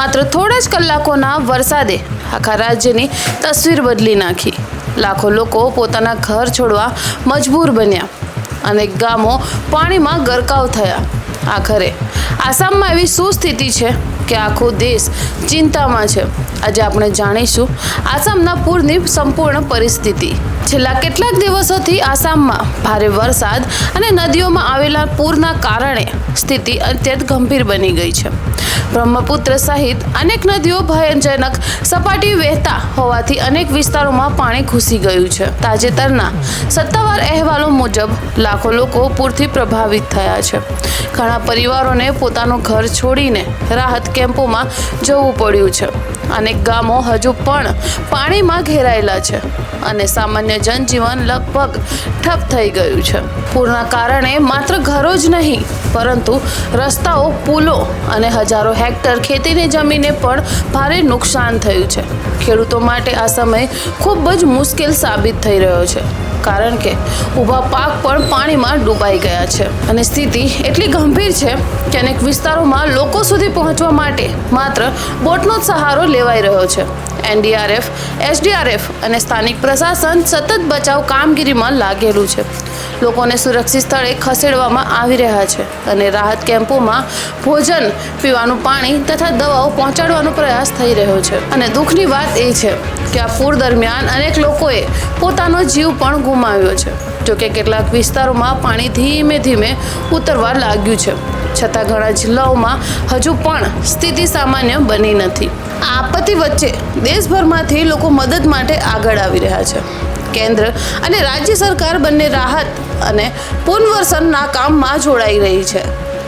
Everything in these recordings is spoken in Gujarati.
માત્ર થોડા જ કલાકોના વરસાદે આખા રાજ્યની તસવીર બદલી નાખી। લાખો લોકો પોતાના ઘર છોડવા મજબૂર બન્યા, અનેક ગામો પાણીમાં ગરકાવ થયા। આખરે આસામમાં એવી શું સ્થિતિ છે કે આખો દેશ ચિંતામાં છે। આજે આપણે જાણીશું આસામના પૂરની સંપૂર્ણ પરિસ્થિતિ। છેલ્લા કેટલાક દિવસોથી આસામમાં ભારે વરસાદ અને નદીઓમાં આવેલા પૂરના કારણે સ્થિતિ અત્યંત ગંભીર બની ગઈ છે। બ્રહ્મપુત્ર સહિત અનેક નદીઓ ભયજનક સપાટી વહેતા હોવાથી અનેક વિસ્તારોમાં પાણી ઘૂસી ગયું છે। તાજેતરના સત્તાવાર અહેવાલો મુજબ લાખો લોકો પૂરથી પ્રભાવિત થયા છે। ઘણા પરિવારોને પોતાનું ઘર છોડીને રાહત કેમ્પોમાં જવું પડ્યું છે। અનેક ગામો હજુ પણ પાણીમાં ઘેરાયેલા છે અને સામાન્ય જનજીવન લગભગ ઠપ થઈ ગયું છે। પૂરના કારણે માત્ર ઘરો જ નહીં, પરંતુ રસ્તાઓ, પુલો અને હજારો હેક્ટર ખેતીની જમીને પણ ભારે નુકસાન થયું છે। ખેડૂતો માટે આ સમય ખૂબ જ મુશ્કેલ સાબિત થઈ રહ્યો છે, કારણ કે ઊભા પાક પણ પાણીમાં ડૂબાઈ ગયા છે અને સ્થિતિ એટલી ગંભીર છે કે અનેક વિસ્તારોમાં લોકો સુધી પહોંચવા માટે માત્ર બોટનો જ સહારો લેવાઈ રહ્યો છે। NDRF, SDRF અને સ્થાનિક પ્રશાસન સતત બચાવ કામગીરીમાં લાગેલું છે। લોકોને સુરક્ષિત સ્થળે ખસેડવામાં આવી રહ્યા છે અને રાહત કેમ્પોમાં ભોજન, પીવાનું પાણી તથા દવાઓ પહોંચાડવાનો પ્રયાસ થઈ રહ્યો છે। અને દુઃખની વાત એ છે કે આ પૂર દરમિયાન અનેક લોકોએ પોતાનો જીવ પણ ગુમાવ્યો છે। જોકે કેટલાક વિસ્તારોમાં પાણી ધીમે ધીમે ઉતરવા લાગ્યું છે, છતાં ઘણા જિલ્લાઓમાં હજુ પણ સ્થિતિ સામાન્ય બની નથી। આ આપત્તિ વચ્ચે દેશભરમાંથી લોકો મદદ માટે આગળ આવી રહ્યા છે। કેન્દ્ર અને રાજ્ય સરકાર બંને રાહત અને પુનર્વસનના કામમાં જોડાઈ રહી છે।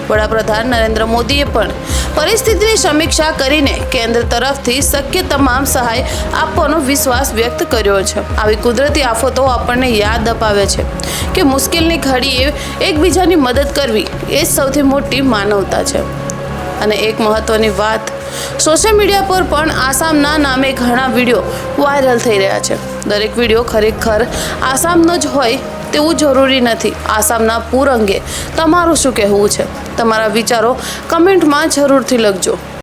વડાપ્રધાન નરેન્દ્ર મોદીએ પણ પરિસ્થિતિની સમીક્ષા કરીને કેન્દ્ર તરફથી શક્ય તમામ સહાય આપવાનો વિશ્વાસ વ્યક્ત કર્યો છે। આવી કુદરતી આફતો આપણને યાદ અપાવે છે કે મુશ્કેલની ઘડીએ એકબીજાની મદદ કરવી એ સૌથી મોટી માનવતા છે। અને એક મહત્વની વાત, સોશિયલ મીડિયા પર પણ આસામના નામે ઘણા વિડીયો વાયરલ થઈ રહ્યા છે। દરેક વિડીયો ખરેખર આસામનો જ હોય તેવું જરૂરી નથી। આસામના પૂર અંગે તમારું શું કહેવું છે? તમારા વિચારો કમેન્ટમાં જરૂરથી લખજો।